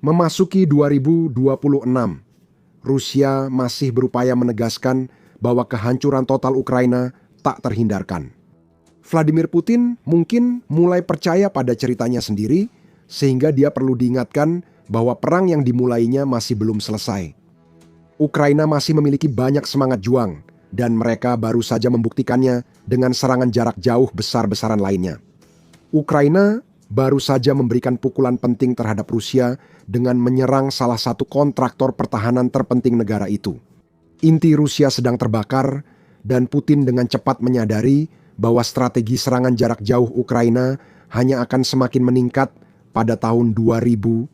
Memasuki 2026, Rusia masih berupaya menegaskan bahwa kehancuran total Ukraina tak terhindarkan. Vladimir Putin mungkin mulai percaya pada ceritanya sendiri, sehingga dia perlu diingatkan bahwa perang yang dimulainya masih belum selesai. Ukraina masih memiliki banyak semangat juang, dan mereka baru saja membuktikannya dengan serangan jarak jauh besar-besaran lainnya. Ukraina baru saja memberikan pukulan penting terhadap Rusia dengan menyerang salah satu kontraktor pertahanan terpenting negara itu. Inti Rusia sedang terbakar, dan Putin dengan cepat menyadari bahwa strategi serangan jarak jauh Ukraina hanya akan semakin meningkat pada tahun 2026.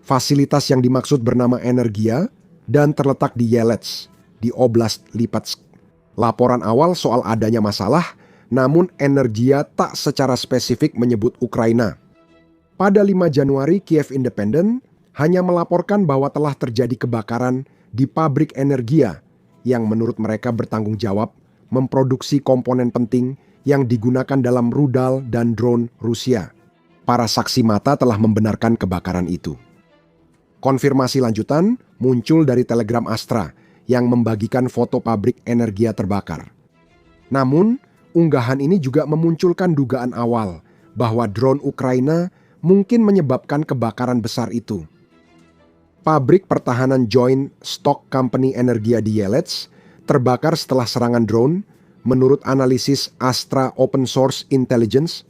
Fasilitas yang dimaksud bernama Energia dan terletak di Yelets, di Oblast Lipetsk. Laporan awal soal adanya masalah, namun Energia tak secara spesifik menyebut Ukraina. Pada 5 Januari, Kiev Independent hanya melaporkan bahwa telah terjadi kebakaran di pabrik Energia yang menurut mereka bertanggung jawab memproduksi komponen penting yang digunakan dalam rudal dan drone Rusia. Para saksi mata telah membenarkan kebakaran itu. Konfirmasi lanjutan muncul dari Telegram Astra yang membagikan foto pabrik Energia terbakar. Namun, unggahan ini juga memunculkan dugaan awal bahwa drone Ukraina mungkin menyebabkan kebakaran besar itu. Pabrik pertahanan Joint Stock Company Energia di Yelets terbakar setelah serangan drone, menurut analisis Astra Open Source Intelligence.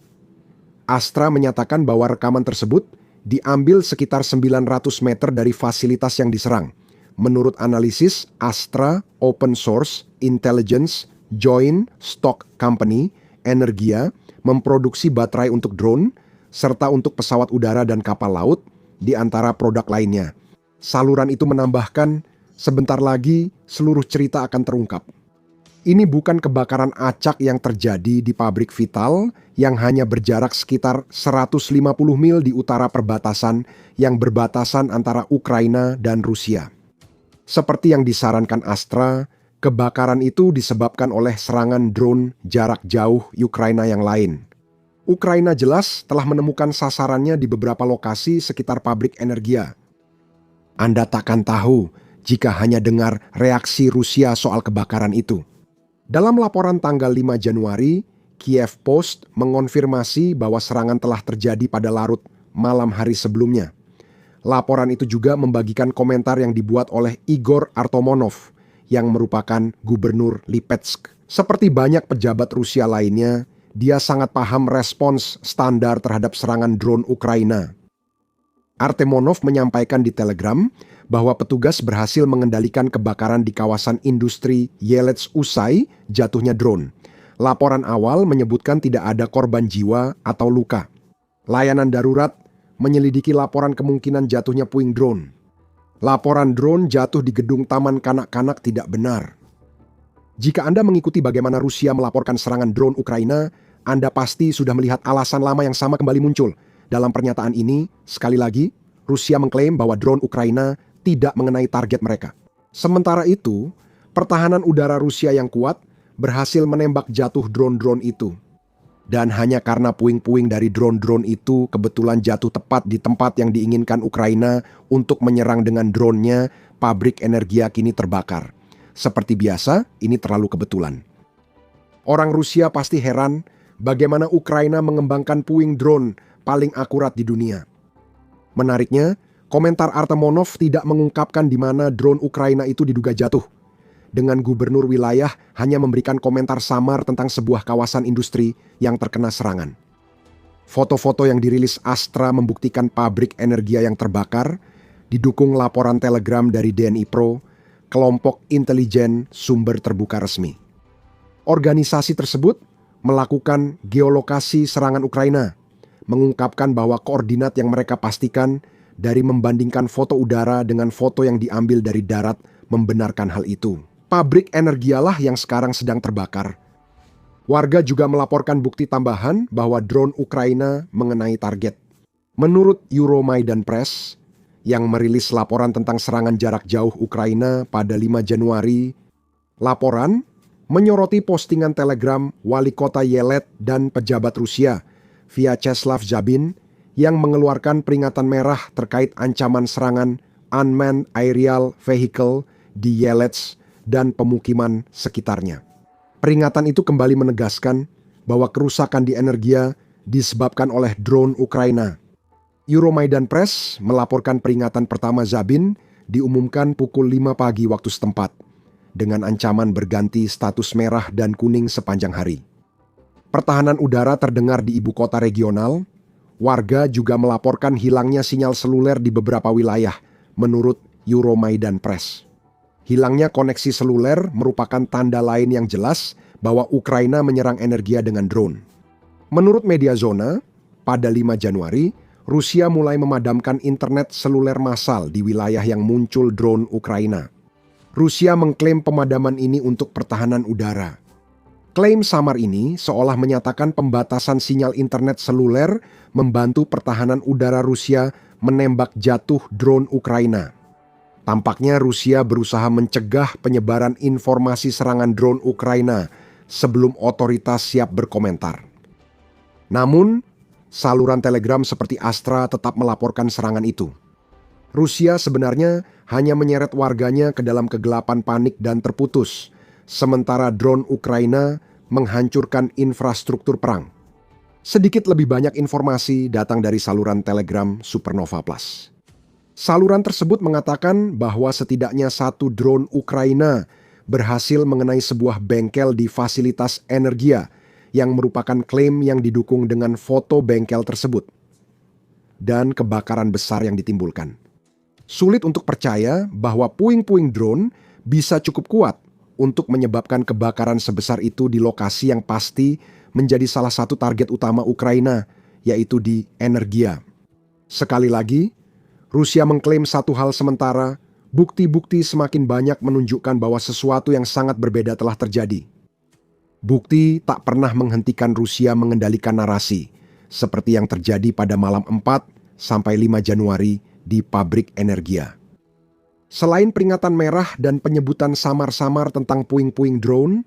Astra menyatakan bahwa rekaman tersebut diambil sekitar 900 meter dari fasilitas yang diserang. Menurut analisis Astra Open Source Intelligence, Joint Stock Company Energia memproduksi baterai untuk drone serta untuk pesawat udara dan kapal laut, di antara produk lainnya. Saluran itu menambahkan, sebentar lagi seluruh cerita akan terungkap. Ini bukan kebakaran acak yang terjadi di pabrik Vital yang hanya berjarak sekitar 150 mil di utara perbatasan yang berbatasan antara Ukraina dan Rusia. Seperti yang disarankan Astra, kebakaran itu disebabkan oleh serangan drone jarak jauh Ukraina yang lain. Ukraina jelas telah menemukan sasarannya di beberapa lokasi sekitar pabrik Energia. Anda takkan tahu jika hanya dengar reaksi Rusia soal kebakaran itu. Dalam laporan tanggal 5 Januari, Kiev Post mengonfirmasi bahwa serangan telah terjadi pada larut malam hari sebelumnya. Laporan itu juga membagikan komentar yang dibuat oleh Igor Artomonov yang merupakan gubernur Lipetsk. Seperti banyak pejabat Rusia lainnya, dia sangat paham respons standar terhadap serangan drone Ukraina. Artemonov menyampaikan di Telegram bahwa petugas berhasil mengendalikan kebakaran di kawasan industri Yelets usai jatuhnya drone. Laporan awal menyebutkan tidak ada korban jiwa atau luka. Layanan darurat menyelidiki laporan kemungkinan jatuhnya puing drone. Laporan drone jatuh di gedung taman kanak-kanak tidak benar. Jika Anda mengikuti bagaimana Rusia melaporkan serangan drone Ukraina, Anda pasti sudah melihat alasan lama yang sama kembali muncul. Dalam pernyataan ini, sekali lagi, Rusia mengklaim bahwa drone Ukraina tidak mengenai target mereka. Sementara itu, pertahanan udara Rusia yang kuat berhasil menembak jatuh drone-drone itu. Dan hanya karena puing-puing dari drone-drone itu kebetulan jatuh tepat di tempat yang diinginkan Ukraina untuk menyerang dengan drone-nya, pabrik Energia kini terbakar. Seperti biasa, ini terlalu kebetulan. Orang Rusia pasti heran bagaimana Ukraina mengembangkan puing drone paling akurat di dunia. Menariknya, komentar Artemonov tidak mengungkapkan di mana drone Ukraina itu diduga jatuh. Dengan gubernur wilayah hanya memberikan komentar samar tentang sebuah kawasan industri yang terkena serangan. Foto-foto yang dirilis Astra membuktikan pabrik Energia yang terbakar, didukung laporan Telegram dari DNI Pro, kelompok intelijen sumber terbuka resmi. Organisasi tersebut melakukan geolokasi serangan Ukraina, mengungkapkan bahwa koordinat yang mereka pastikan dari membandingkan foto udara dengan foto yang diambil dari darat membenarkan hal itu. Pabrik Energialah yang sekarang sedang terbakar. Warga juga melaporkan bukti tambahan bahwa drone Ukraina mengenai target. Menurut Euromaidan Press, yang merilis laporan tentang serangan jarak jauh Ukraina pada 5 Januari, laporan menyoroti postingan Telegram wali kota Yelet dan pejabat Rusia, Vyacheslav Zabin, yang mengeluarkan peringatan merah terkait ancaman serangan unmanned aerial vehicle di Yelets dan pemukiman sekitarnya. Peringatan itu kembali menegaskan bahwa kerusakan di Energia disebabkan oleh drone Ukraina. Euromaidan Press melaporkan peringatan pertama Zabin diumumkan pukul 5 pagi waktu setempat, dengan ancaman berganti status merah dan kuning sepanjang hari. Pertahanan udara terdengar di ibu kota regional. Warga juga melaporkan hilangnya sinyal seluler di beberapa wilayah, menurut Euromaidan Press. Hilangnya koneksi seluler merupakan tanda lain yang jelas bahwa Ukraina menyerang Energia dengan drone. Menurut media zona, pada 5 Januari, Rusia mulai memadamkan internet seluler massal di wilayah yang muncul drone Ukraina. Rusia mengklaim pemadaman ini untuk pertahanan udara. Klaim samar ini seolah menyatakan pembatasan sinyal internet seluler membantu pertahanan udara Rusia menembak jatuh drone Ukraina. Tampaknya Rusia berusaha mencegah penyebaran informasi serangan drone Ukraina sebelum otoritas siap berkomentar. Namun, saluran Telegram seperti Astra tetap melaporkan serangan itu. Rusia sebenarnya hanya menyeret warganya ke dalam kegelapan panik dan terputus, sementara drone Ukraina menghancurkan infrastruktur perang. Sedikit lebih banyak informasi datang dari saluran Telegram Supernova Plus. Saluran tersebut mengatakan bahwa setidaknya 1 drone Ukraina berhasil mengenai sebuah bengkel di fasilitas Energia yang merupakan klaim yang didukung dengan foto bengkel tersebut dan kebakaran besar yang ditimbulkan. Sulit untuk percaya bahwa puing-puing drone bisa cukup kuat untuk menyebabkan kebakaran sebesar itu di lokasi yang pasti menjadi salah satu target utama Ukraina, yaitu di Energia. Sekali lagi, Rusia mengklaim satu hal sementara, bukti-bukti semakin banyak menunjukkan bahwa sesuatu yang sangat berbeda telah terjadi. Bukti tak pernah menghentikan Rusia mengendalikan narasi, seperti yang terjadi pada malam 4 sampai 5 Januari di pabrik Energia. Selain peringatan merah dan penyebutan samar-samar tentang puing-puing drone,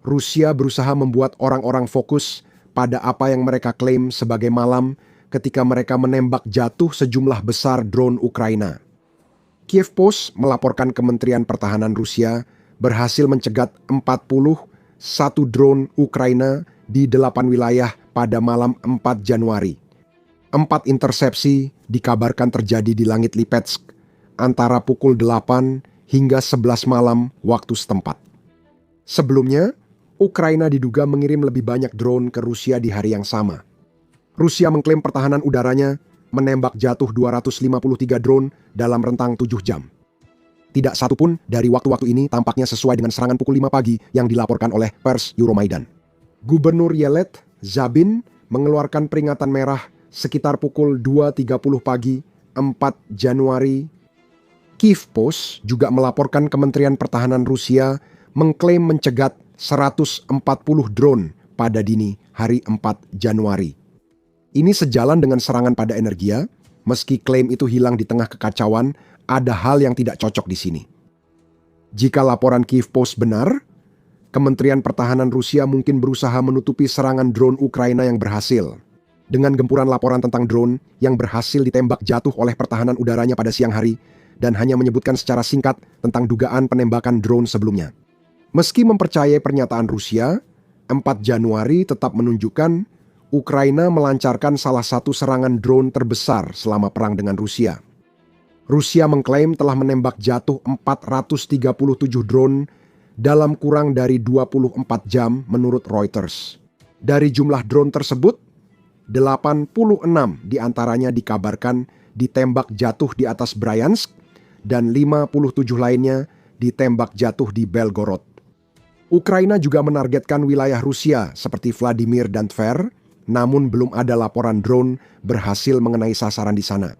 Rusia berusaha membuat orang-orang fokus pada apa yang mereka klaim sebagai malam ketika mereka menembak jatuh sejumlah besar drone Ukraina. Kiev Post melaporkan Kementerian Pertahanan Rusia berhasil mencegat 41 drone Ukraina di 8 wilayah pada malam 4 Januari. 4 intersepsi dikabarkan terjadi di langit Lipetsk antara pukul 8 hingga 11 malam waktu setempat. Sebelumnya, Ukraina diduga mengirim lebih banyak drone ke Rusia di hari yang sama. Rusia mengklaim pertahanan udaranya menembak jatuh 253 drone dalam rentang 7 jam. Tidak satu pun dari waktu-waktu ini tampaknya sesuai dengan serangan pukul 5 pagi yang dilaporkan oleh pers Euromaidan. Gubernur Yelet, Zabin, mengeluarkan peringatan merah sekitar pukul 2.30 pagi 4 Januari. Kiev Post juga melaporkan Kementerian Pertahanan Rusia mengklaim mencegat 140 drone pada dini hari 4 Januari. Ini sejalan dengan serangan pada Energia, meski klaim itu hilang di tengah kekacauan, ada hal yang tidak cocok di sini. Jika laporan Kiev Post benar, Kementerian Pertahanan Rusia mungkin berusaha menutupi serangan drone Ukraina yang berhasil. Dengan gempuran laporan tentang drone yang berhasil ditembak jatuh oleh pertahanan udaranya pada siang hari, dan hanya menyebutkan secara singkat tentang dugaan penembakan drone sebelumnya. Meski mempercayai pernyataan Rusia, 4 Januari tetap menunjukkan Ukraina melancarkan salah satu serangan drone terbesar selama perang dengan Rusia. Rusia mengklaim telah menembak jatuh 437 drone dalam kurang dari 24 jam menurut Reuters. Dari jumlah drone tersebut, 86 diantaranya dikabarkan ditembak jatuh di atas Bryansk dan 57 lainnya ditembak jatuh di Belgorod. Ukraina juga menargetkan wilayah Rusia seperti Vladimir dan Tver, namun belum ada laporan drone berhasil mengenai sasaran di sana.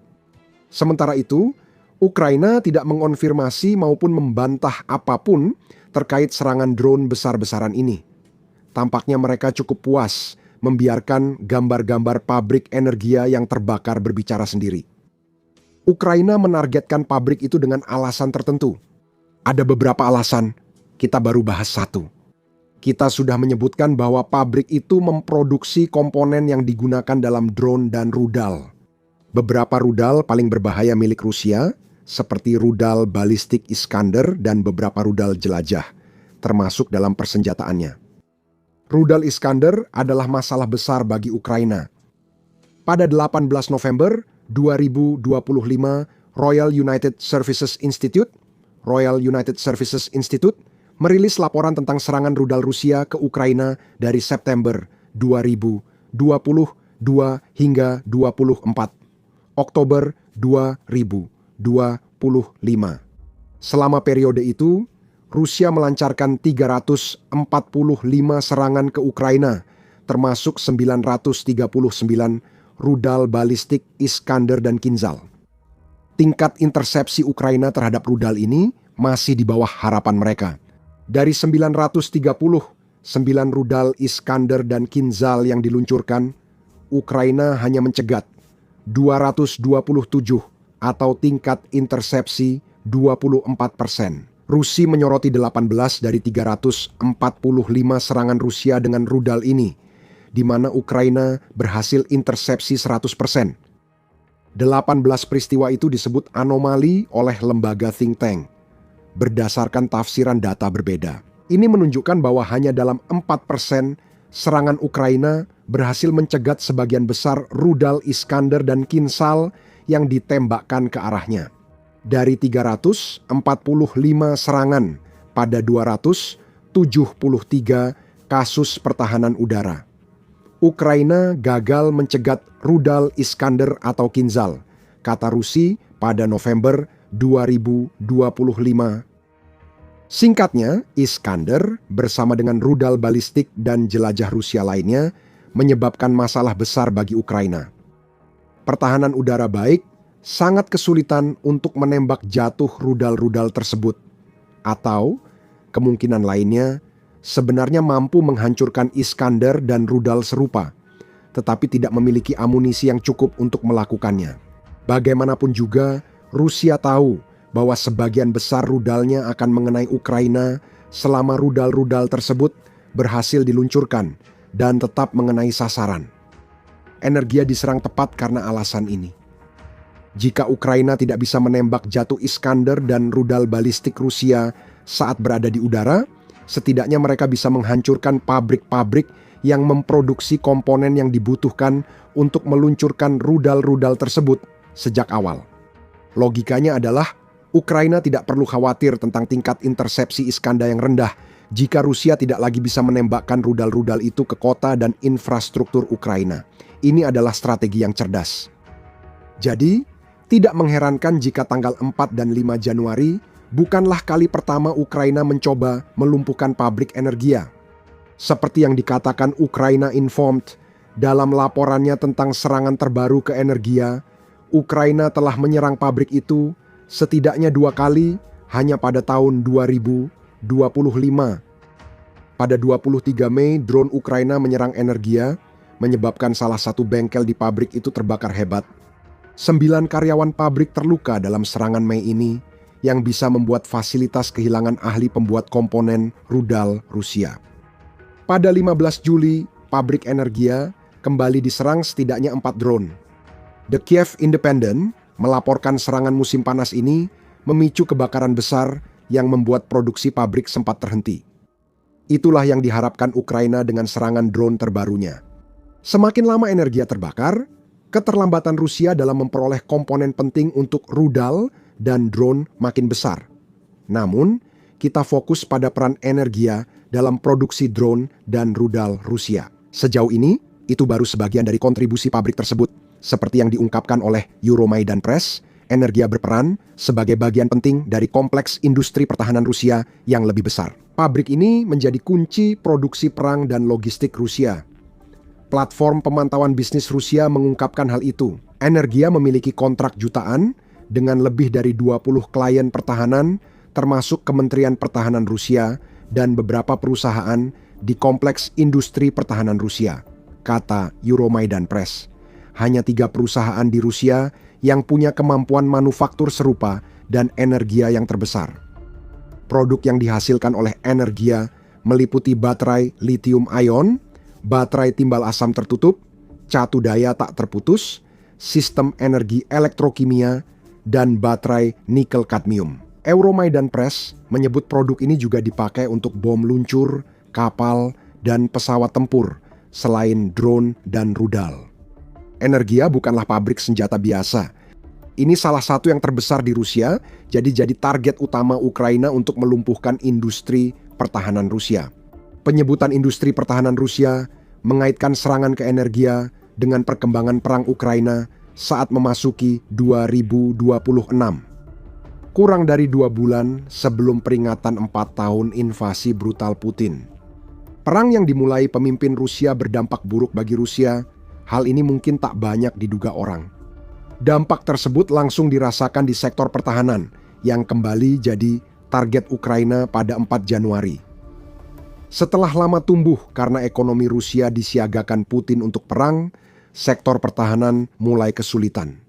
Sementara itu, Ukraina tidak mengonfirmasi maupun membantah apapun terkait serangan drone besar-besaran ini. Tampaknya mereka cukup puas membiarkan gambar-gambar pabrik Energia yang terbakar berbicara sendiri. Ukraina menargetkan pabrik itu dengan alasan tertentu. Ada beberapa alasan, kita baru bahas satu. Kita sudah menyebutkan bahwa pabrik itu memproduksi komponen yang digunakan dalam drone dan rudal. Beberapa rudal paling berbahaya milik Rusia, seperti rudal balistik Iskander dan beberapa rudal jelajah, termasuk dalam persenjataannya. Rudal Iskander adalah masalah besar bagi Ukraina. Pada 18 November 2025, Royal United Services Institute merilis laporan tentang serangan rudal Rusia ke Ukraina dari September 2022 hingga 24 Oktober 2025. Selama periode itu, Rusia melancarkan 345 serangan ke Ukraina, termasuk 939 rudal balistik Iskander dan Kinzhal. Tingkat intersepsi Ukraina terhadap rudal ini masih di bawah harapan mereka. Dari 939 rudal Iskander dan Kinzhal yang diluncurkan, Ukraina hanya mencegat 227 atau tingkat intersepsi 24%. Rusia menyoroti 18 dari 345 serangan Rusia dengan rudal ini, di mana Ukraina berhasil intersepsi 100%. 18 peristiwa itu disebut anomali oleh lembaga think tank, berdasarkan tafsiran data berbeda. Ini menunjukkan bahwa hanya dalam 4% serangan Ukraina berhasil mencegat sebagian besar rudal Iskander dan Kinzhal yang ditembakkan ke arahnya. Dari 345 serangan pada 273 kasus pertahanan udara, Ukraina gagal mencegat rudal Iskander atau Kinzhal, kata Rusia pada November 2025. Singkatnya, Iskander bersama dengan rudal balistik dan jelajah Rusia lainnya menyebabkan masalah besar bagi Ukraina. Pertahanan udara baik sangat kesulitan untuk menembak jatuh rudal-rudal tersebut. Atau, kemungkinan lainnya, sebenarnya mampu menghancurkan Iskander dan rudal serupa, tetapi tidak memiliki amunisi yang cukup untuk melakukannya. Bagaimanapun juga, Rusia tahu bahwa sebagian besar rudalnya akan mengenai Ukraina selama rudal-rudal tersebut berhasil diluncurkan dan tetap mengenai sasaran. Energia diserang tepat karena alasan ini. Jika Ukraina tidak bisa menembak jatuh Iskander dan rudal balistik Rusia saat berada di udara, setidaknya mereka bisa menghancurkan pabrik-pabrik yang memproduksi komponen yang dibutuhkan untuk meluncurkan rudal-rudal tersebut sejak awal. Logikanya adalah Ukraina tidak perlu khawatir tentang tingkat intersepsi Iskander yang rendah jika Rusia tidak lagi bisa menembakkan rudal-rudal itu ke kota dan infrastruktur Ukraina. Ini adalah strategi yang cerdas. Jadi, tidak mengherankan jika tanggal 4 dan 5 Januari bukanlah kali pertama Ukraina mencoba melumpuhkan pabrik Energia. Seperti yang dikatakan Ukraina Informed dalam laporannya tentang serangan terbaru ke Energia, Ukraina telah menyerang pabrik itu setidaknya 2 kali hanya pada tahun 2025. Pada 23 Mei, drone Ukraina menyerang Energia, menyebabkan salah satu bengkel di pabrik itu terbakar hebat. 9 karyawan pabrik terluka dalam serangan Mei ini yang bisa membuat fasilitas kehilangan ahli pembuat komponen rudal Rusia. Pada 15 Juli, pabrik Energia kembali diserang setidaknya 4 drone. The Kiev Independent melaporkan serangan musim panas ini memicu kebakaran besar yang membuat produksi pabrik sempat terhenti. Itulah yang diharapkan Ukraina dengan serangan drone terbarunya. Semakin lama Energia terbakar, keterlambatan Rusia dalam memperoleh komponen penting untuk rudal dan drone makin besar. Namun, kita fokus pada peran Energia dalam produksi drone dan rudal Rusia. Sejauh ini, itu baru sebagian dari kontribusi pabrik tersebut. Seperti yang diungkapkan oleh Euromaidan Press, Energia berperan sebagai bagian penting dari kompleks industri pertahanan Rusia yang lebih besar. Pabrik ini menjadi kunci produksi perang dan logistik Rusia. Platform pemantauan bisnis Rusia mengungkapkan hal itu. Energia memiliki kontrak jutaan dengan lebih dari 20 klien pertahanan, termasuk Kementerian Pertahanan Rusia dan beberapa perusahaan di kompleks industri pertahanan Rusia, kata Euromaidan Press. Hanya 3 perusahaan di Rusia yang punya kemampuan manufaktur serupa dan Energia yang terbesar. Produk yang dihasilkan oleh Energia meliputi baterai lithium ion, baterai timbal asam tertutup, catu daya tak terputus, sistem energi elektrokimia, dan baterai nikel kadmium. Euromaidan Press menyebut produk ini juga dipakai untuk bom luncur, kapal, dan pesawat tempur, selain drone dan rudal. Energia bukanlah pabrik senjata biasa. Ini salah satu yang terbesar di Rusia, jadi target utama Ukraina untuk melumpuhkan industri pertahanan Rusia. Penyebutan industri pertahanan Rusia mengaitkan serangan ke Energia dengan perkembangan perang Ukraina saat memasuki 2026. Kurang dari 2 bulan sebelum peringatan 4 tahun invasi brutal Putin. Perang yang dimulai pemimpin Rusia berdampak buruk bagi Rusia. Hal ini mungkin tak banyak diduga orang. Dampak tersebut langsung dirasakan di sektor pertahanan yang kembali jadi target Ukraina pada 4 Januari. Setelah lama tumbuh karena ekonomi Rusia disiagakan Putin untuk perang, sektor pertahanan mulai kesulitan.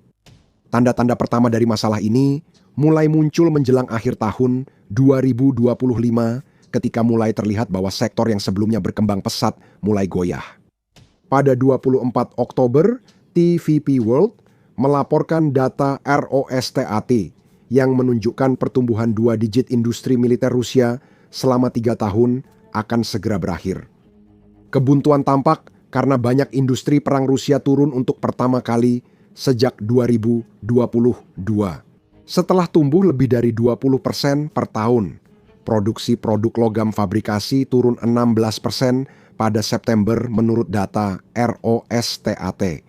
Tanda-tanda pertama dari masalah ini mulai muncul menjelang akhir tahun 2025 ketika mulai terlihat bahwa sektor yang sebelumnya berkembang pesat mulai goyah. Pada 24 Oktober, TVP World melaporkan data ROSTAT yang menunjukkan pertumbuhan 2 digit industri militer Rusia selama 3 tahun akan segera berakhir. Kebuntuan tampak karena banyak industri perang Rusia turun untuk pertama kali sejak 2022. Setelah tumbuh lebih dari 20% per tahun, produksi produk logam fabrikasi turun 16% pada September menurut data ROSTAT.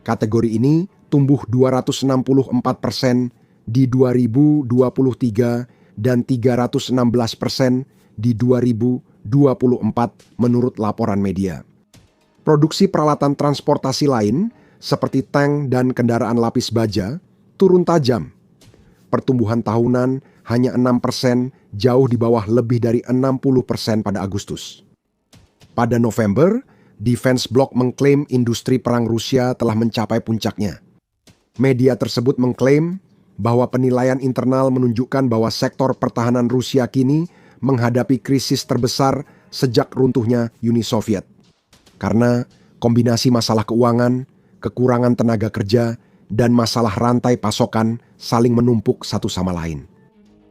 Kategori ini tumbuh 264% di 2023 dan 316% di 2024 menurut laporan media. Produksi peralatan transportasi lain seperti tank dan kendaraan lapis baja turun tajam. Pertumbuhan tahunan hanya 6%, jauh di bawah lebih dari 60% pada Agustus. Pada November, Defense Block mengklaim industri perang Rusia telah mencapai puncaknya. Media tersebut mengklaim bahwa penilaian internal menunjukkan bahwa sektor pertahanan Rusia kini menghadapi krisis terbesar sejak runtuhnya Uni Soviet. Karena kombinasi masalah keuangan, kekurangan tenaga kerja, dan masalah rantai pasokan saling menumpuk satu sama lain.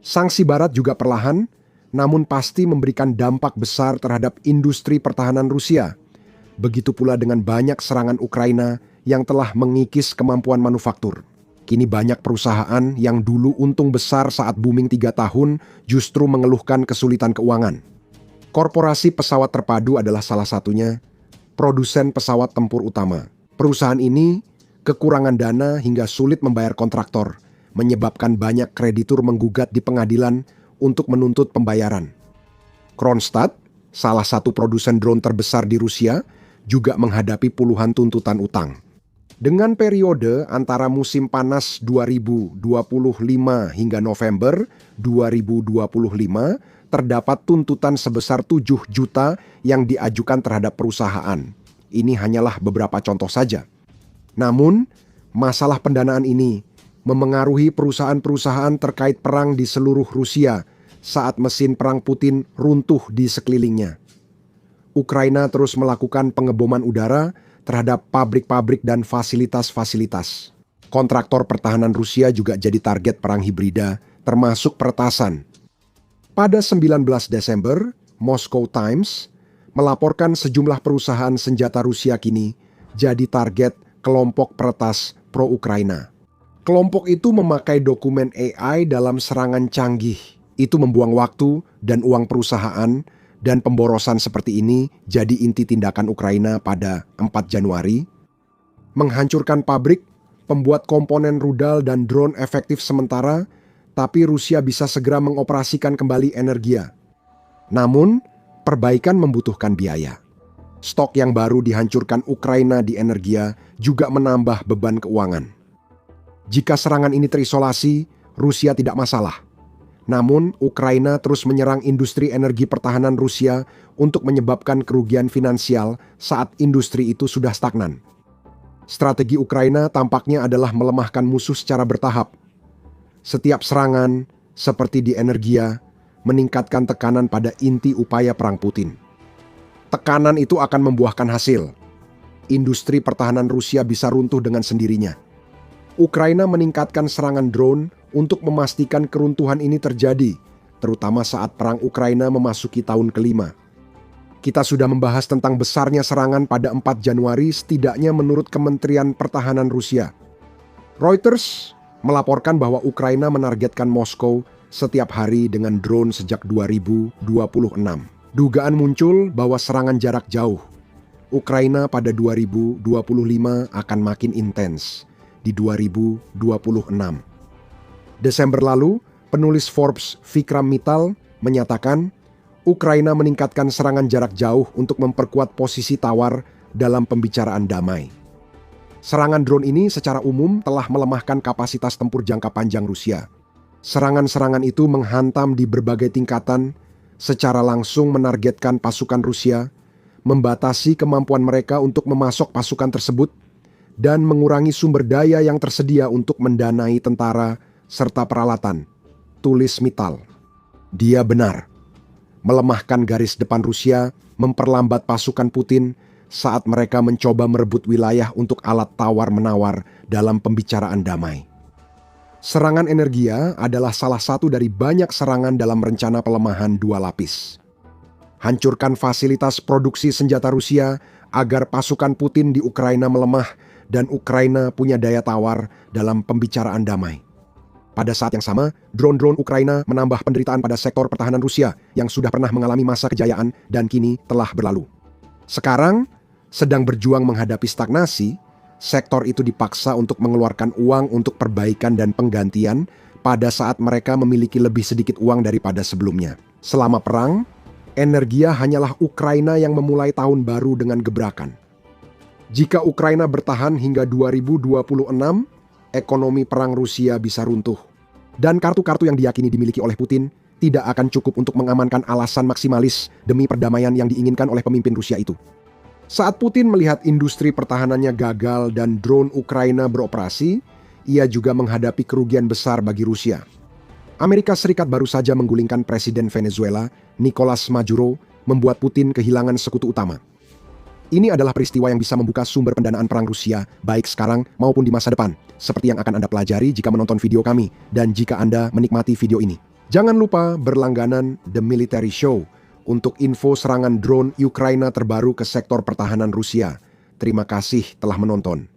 Sanksi Barat juga perlahan, namun pasti memberikan dampak besar terhadap industri pertahanan Rusia. Begitu pula dengan banyak serangan Ukraina yang telah mengikis kemampuan manufaktur. Kini banyak perusahaan yang dulu untung besar saat booming 3 tahun justru mengeluhkan kesulitan keuangan. Korporasi Pesawat Terpadu adalah salah satunya, produsen pesawat tempur utama. Perusahaan ini kekurangan dana hingga sulit membayar kontraktor, menyebabkan banyak kreditur menggugat di pengadilan untuk menuntut pembayaran. Kronstadt, salah satu produsen drone terbesar di Rusia, juga menghadapi puluhan tuntutan utang. Dengan periode antara musim panas 2025 hingga November 2025, terdapat tuntutan sebesar 7 juta yang diajukan terhadap perusahaan. Ini hanyalah beberapa contoh saja. Namun, masalah pendanaan ini memengaruhi perusahaan-perusahaan terkait perang di seluruh Rusia saat mesin perang Putin runtuh di sekelilingnya. Ukraina terus melakukan pengeboman udara terhadap pabrik-pabrik dan fasilitas-fasilitas. Kontraktor pertahanan Rusia juga jadi target perang hibrida, termasuk peretasan. Pada 19 Desember, Moscow Times melaporkan sejumlah perusahaan senjata Rusia kini jadi target kelompok peretas pro-Ukraina. Kelompok itu memakai dokumen AI dalam serangan canggih. Itu membuang waktu dan uang perusahaan, dan pemborosan seperti ini jadi inti tindakan Ukraina pada 4 Januari. Menghancurkan pabrik, pembuat komponen rudal dan drone efektif sementara, tapi Rusia bisa segera mengoperasikan kembali Energia. Namun, perbaikan membutuhkan biaya. Stok yang baru dihancurkan Ukraina di Energia juga menambah beban keuangan. Jika serangan ini terisolasi, Rusia tidak masalah. Namun, Ukraina terus menyerang industri energi pertahanan Rusia untuk menyebabkan kerugian finansial saat industri itu sudah stagnan. Strategi Ukraina tampaknya adalah melemahkan musuh secara bertahap. Setiap serangan, seperti di Energia, meningkatkan tekanan pada inti upaya perang Putin. Tekanan itu akan membuahkan hasil. Industri pertahanan Rusia bisa runtuh dengan sendirinya. Ukraina meningkatkan serangan drone untuk memastikan keruntuhan ini terjadi, terutama saat perang Ukraina memasuki tahun kelima. Kita sudah membahas tentang besarnya serangan pada 4 Januari setidaknya menurut Kementerian Pertahanan Rusia. Reuters melaporkan bahwa Ukraina menargetkan Moskow setiap hari dengan drone sejak 2026. Dugaan muncul bahwa serangan jarak jauh Ukraina pada 2025 akan makin intens di 2026. Desember lalu, penulis Forbes Vikram Mittal menyatakan Ukraina meningkatkan serangan jarak jauh untuk memperkuat posisi tawar dalam pembicaraan damai. Serangan drone ini secara umum telah melemahkan kapasitas tempur jangka panjang Rusia. Serangan-serangan itu menghantam di berbagai tingkatan, secara langsung menargetkan pasukan Rusia, membatasi kemampuan mereka untuk memasok pasukan tersebut, dan mengurangi sumber daya yang tersedia untuk mendanai tentara serta peralatan, tulis Mittal. Dia benar. Melemahkan garis depan Rusia memperlambat pasukan Putin saat mereka mencoba merebut wilayah untuk alat tawar-menawar dalam pembicaraan damai. Serangan Energia adalah salah satu dari banyak serangan dalam rencana pelemahan 2 lapis. Hancurkan fasilitas produksi senjata Rusia agar pasukan Putin di Ukraina melemah dan Ukraina punya daya tawar dalam pembicaraan damai. Pada saat yang sama, drone-drone Ukraina menambah penderitaan pada sektor pertahanan Rusia yang sudah pernah mengalami masa kejayaan dan kini telah berlalu. Sekarang, sedang berjuang menghadapi stagnasi, sektor itu dipaksa untuk mengeluarkan uang untuk perbaikan dan penggantian pada saat mereka memiliki lebih sedikit uang daripada sebelumnya. Selama perang, Energia hanyalah Ukraina yang memulai tahun baru dengan gebrakan. Jika Ukraina bertahan hingga 2026, ekonomi perang Rusia bisa runtuh. Dan kartu-kartu yang diyakini dimiliki oleh Putin tidak akan cukup untuk mengamankan alasan maksimalis demi perdamaian yang diinginkan oleh pemimpin Rusia itu. Saat Putin melihat industri pertahanannya gagal dan drone Ukraina beroperasi, ia juga menghadapi kerugian besar bagi Rusia. Amerika Serikat baru saja menggulingkan Presiden Venezuela, Nicolas Maduro, membuat Putin kehilangan sekutu utama. Ini adalah peristiwa yang bisa membuka sumber pendanaan perang Rusia, baik sekarang maupun di masa depan, seperti yang akan Anda pelajari jika menonton video kami, dan jika Anda menikmati video ini. Jangan lupa berlangganan The Military Show untuk info serangan drone Ukraina terbaru ke sektor pertahanan Rusia. Terima kasih telah menonton.